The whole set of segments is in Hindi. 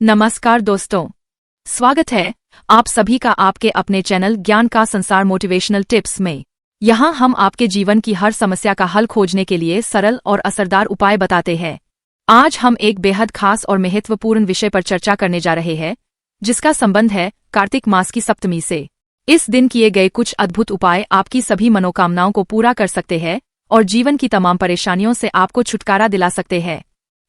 नमस्कार दोस्तों, स्वागत है आप सभी का आपके अपने चैनल ज्ञान का संसार मोटिवेशनल टिप्स में। यहाँ हम आपके जीवन की हर समस्या का हल खोजने के लिए सरल और असरदार उपाय बताते हैं। आज हम एक बेहद खास और महत्वपूर्ण विषय पर चर्चा करने जा रहे हैं, जिसका संबंध है कार्तिक मास की सप्तमी से। इस दिन किए गए कुछ अद्भुत उपाय आपकी सभी मनोकामनाओं को पूरा कर सकते हैं और जीवन की तमाम परेशानियों से आपको छुटकारा दिला सकते हैं।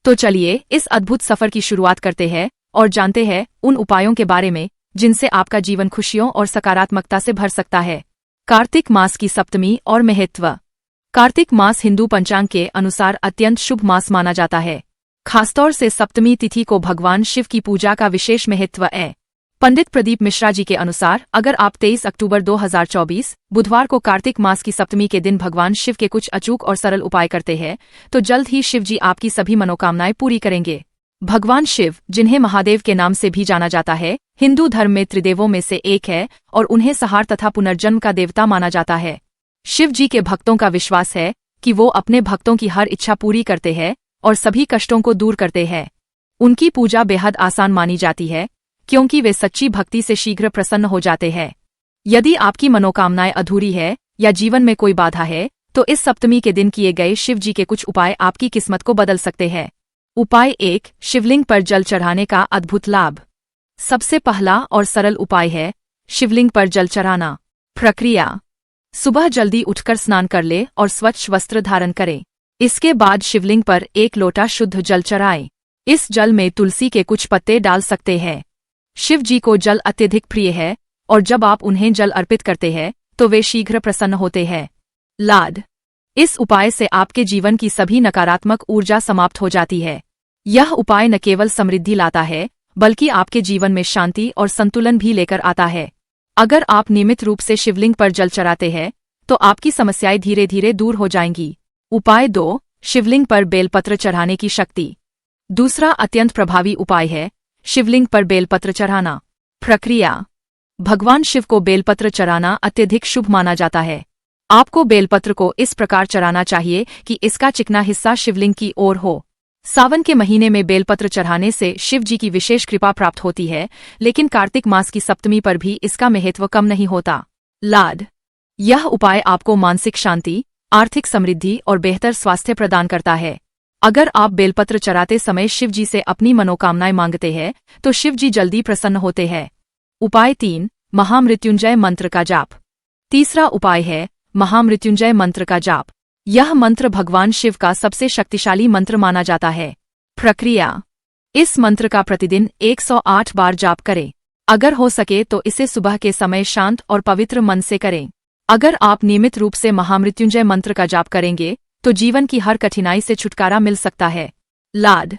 तो चलिए इस अद्भुत सफर की शुरुआत करते हैं और जानते हैं उन उपायों के बारे में जिनसे आपका जीवन खुशियों और सकारात्मकता से भर सकता है। कार्तिक मास की सप्तमी और महत्व। कार्तिक मास हिंदू पंचांग के अनुसार अत्यंत शुभ मास माना जाता है। खासतौर से सप्तमी तिथि को भगवान शिव की पूजा का विशेष महत्व है। पंडित प्रदीप मिश्रा जी के अनुसार अगर आप 23 अक्टूबर 2024 बुधवार को कार्तिक मास की सप्तमी के दिन भगवान शिव के कुछ अचूक और सरल उपाय करते हैं तो जल्द ही शिव जी आपकी सभी मनोकामनाएं पूरी करेंगे। भगवान शिव, जिन्हें महादेव के नाम से भी जाना जाता है, हिंदू धर्म में त्रिदेवों में से एक है और उन्हें संहार तथा पुनर्जन्म का देवता माना जाता है। शिव जी के भक्तों का विश्वास है कि वो अपने भक्तों की हर इच्छा पूरी करते हैं और सभी कष्टों को दूर करते हैं। उनकी पूजा बेहद आसान मानी जाती है क्योंकि वे सच्ची भक्ति से शीघ्र प्रसन्न हो जाते हैं। यदि आपकी मनोकामनाएं अधूरी है या जीवन में कोई बाधा है तो इस सप्तमी के दिन किए गए शिव जी के कुछ उपाय आपकी किस्मत को बदल सकते हैं। उपाय 1, शिवलिंग पर जल चढ़ाने का अद्भुत लाभ। सबसे पहला और सरल उपाय है शिवलिंग पर जल चढ़ाना। प्रक्रिया: सुबह जल्दी उठकर स्नान कर ले और स्वच्छ वस्त्र धारण करें। इसके बाद शिवलिंग पर 1 लोटा शुद्ध जल चढ़ाएं। इस जल में तुलसी के कुछ पत्ते डाल सकते हैं। शिव जी को जल अत्यधिक प्रिय है और जब आप उन्हें जल अर्पित करते हैं तो वे शीघ्र प्रसन्न होते हैं। लाभ: इस उपाय से आपके जीवन की सभी नकारात्मक ऊर्जा समाप्त हो जाती है। यह उपाय न केवल समृद्धि लाता है बल्कि आपके जीवन में शांति और संतुलन भी लेकर आता है। अगर आप नियमित रूप से शिवलिंग पर जल चढ़ाते हैं तो आपकी समस्याएं धीरे धीरे दूर हो जाएंगी। उपाय 2, शिवलिंग पर बेलपत्र चढ़ाने की शक्ति। दूसरा अत्यंत प्रभावी उपाय है शिवलिंग पर बेलपत्र चढ़ाना। प्रक्रिया: भगवान शिव को बेलपत्र चढ़ाना अत्यधिक शुभ माना जाता है। आपको बेलपत्र को इस प्रकार चढ़ाना चाहिए कि इसका चिकना हिस्सा शिवलिंग की ओर हो। सावन के महीने में बेलपत्र चढ़ाने से शिव जी की विशेष कृपा प्राप्त होती है, लेकिन कार्तिक मास की सप्तमी पर भी इसका महत्व कम नहीं होता। लाभ: यह उपाय आपको मानसिक शांति, आर्थिक समृद्धि और बेहतर स्वास्थ्य प्रदान करता है। अगर आप बेलपत्र चढ़ाते समय शिव जी से अपनी मनोकामनाएं मांगते हैं तो शिव जी जल्दी प्रसन्न होते हैं। उपाय 3, महामृत्युंजय मंत्र का जाप। तीसरा उपाय है महामृत्युंजय मंत्र का जाप। यह मंत्र भगवान शिव का सबसे शक्तिशाली मंत्र माना जाता है। प्रक्रिया: इस मंत्र का प्रतिदिन 108 बार जाप करें। अगर हो सके तो इसे सुबह के समय शांत और पवित्र मन से करें। अगर आप नियमित रूप से महामृत्युंजय मंत्र का जाप करेंगे तो जीवन की हर कठिनाई से छुटकारा मिल सकता है। लाभ: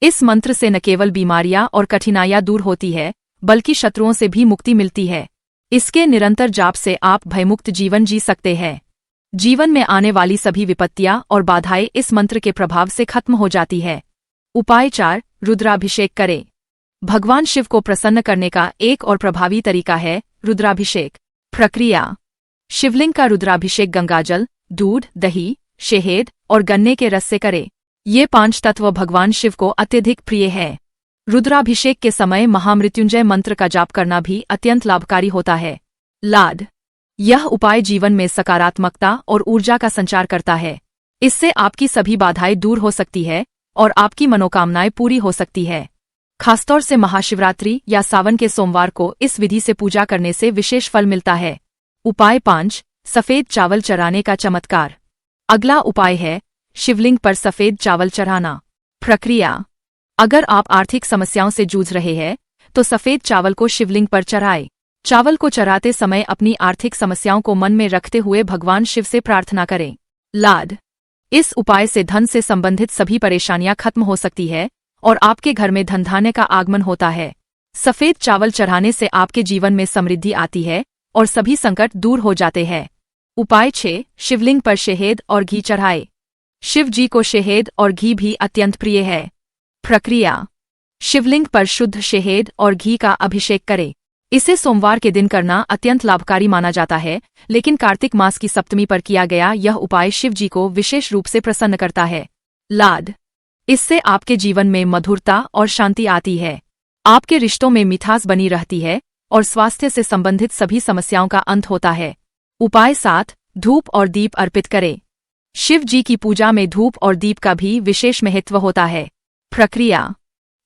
इस मंत्र से न केवल बीमारियां और कठिनाइयां दूर होती है बल्कि शत्रुओं से भी मुक्ति मिलती है। इसके निरंतर जाप से आप भयमुक्त जीवन जी सकते हैं। जीवन में आने वाली सभी विपत्तियां और बाधाएं इस मंत्र के प्रभाव से खत्म हो जाती है। उपाय 4, रुद्राभिषेक करें। भगवान शिव को प्रसन्न करने का एक और प्रभावी तरीका है रुद्राभिषेक। प्रक्रिया: शिवलिंग का रुद्राभिषेक गंगाजल, दूध, दही, शहद और गन्ने के रस से करें। ये 5 तत्व भगवान शिव को अत्यधिक प्रिय है। रुद्राभिषेक के समय महामृत्युंजय मंत्र का जाप करना भी अत्यंत लाभकारी होता है। लाभ: यह उपाय जीवन में सकारात्मकता और ऊर्जा का संचार करता है। इससे आपकी सभी बाधाएं दूर हो सकती है और आपकी मनोकामनाएं पूरी हो सकती है। खासतौर से महाशिवरात्रि या सावन के सोमवार को इस विधि से पूजा करने से विशेष फल मिलता है। उपाय 5, सफेद चावल चढ़ाने का चमत्कार। अगला उपाय है शिवलिंग पर सफेद चावल चढ़ाना। प्रक्रिया: अगर आप आर्थिक समस्याओं से जूझ रहे हैं तो सफेद चावल को शिवलिंग पर चढ़ाएं। चावल को चढ़ाते समय अपनी आर्थिक समस्याओं को मन में रखते हुए भगवान शिव से प्रार्थना करें। लाभ: इस उपाय से धन से संबंधित सभी परेशानियां खत्म हो सकती है और आपके घर में धन धान्य का आगमन होता है। सफेद चावल चढ़ाने से आपके जीवन में समृद्धि आती है और सभी संकट दूर हो जाते हैं। उपाय 6, शिवलिंग पर शहद और घी चढ़ाएं। शिव जी को शहद और घी भी अत्यंत प्रिय है। प्रक्रिया: शिवलिंग पर शुद्ध शहद और घी का अभिषेक करें। इसे सोमवार के दिन करना अत्यंत लाभकारी माना जाता है, लेकिन कार्तिक मास की सप्तमी पर किया गया यह उपाय शिव जी को विशेष रूप से प्रसन्न करता है। लाभ: इससे आपके जीवन में मधुरता और शांति आती है। आपके रिश्तों में मिठास बनी रहती है और स्वास्थ्य से संबंधित सभी समस्याओं का अंत होता है। उपाय 7, धूप और दीप अर्पित करें। शिव जी की पूजा में धूप और दीप का भी विशेष महत्व होता है। प्रक्रिया: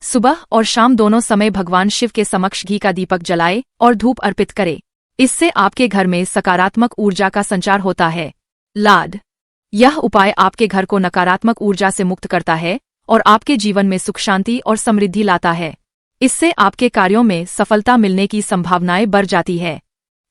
सुबह और शाम दोनों समय भगवान शिव के समक्ष घी का दीपक जलाए और धूप अर्पित करें। इससे आपके घर में सकारात्मक ऊर्जा का संचार होता है। लाड: यह उपाय आपके घर को नकारात्मक ऊर्जा से मुक्त करता है और आपके जीवन में सुख शांति और समृद्धि लाता है। इससे आपके कार्यों में सफलता मिलने की संभावनाएं बढ़ जाती है।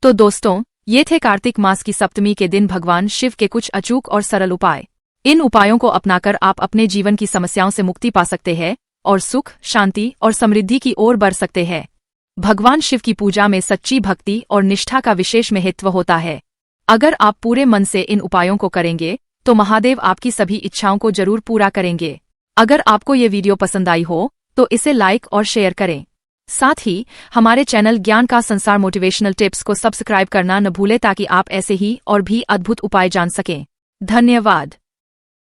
तो दोस्तों, ये थे कार्तिक मास की सप्तमी के दिन भगवान शिव के कुछ अचूक और सरल उपाय। इन उपायों को अपनाकर आप अपने जीवन की समस्याओं से मुक्ति पा सकते हैं और सुख, शांति और समृद्धि की ओर बढ़ सकते हैं। भगवान शिव की पूजा में सच्ची भक्ति और निष्ठा का विशेष महत्व होता है। अगर आप पूरे मन से इन उपायों को करेंगे तो महादेव आपकी सभी इच्छाओं को जरूर पूरा करेंगे। अगर आपको ये वीडियो पसंद आई हो तो इसे लाइक और शेयर करें। साथ ही हमारे चैनल ज्ञान का संसार मोटिवेशनल टिप्स को सब्सक्राइब करना न भूलें ताकि आप ऐसे ही और भी अद्भुत उपाय जान सकें। धन्यवाद।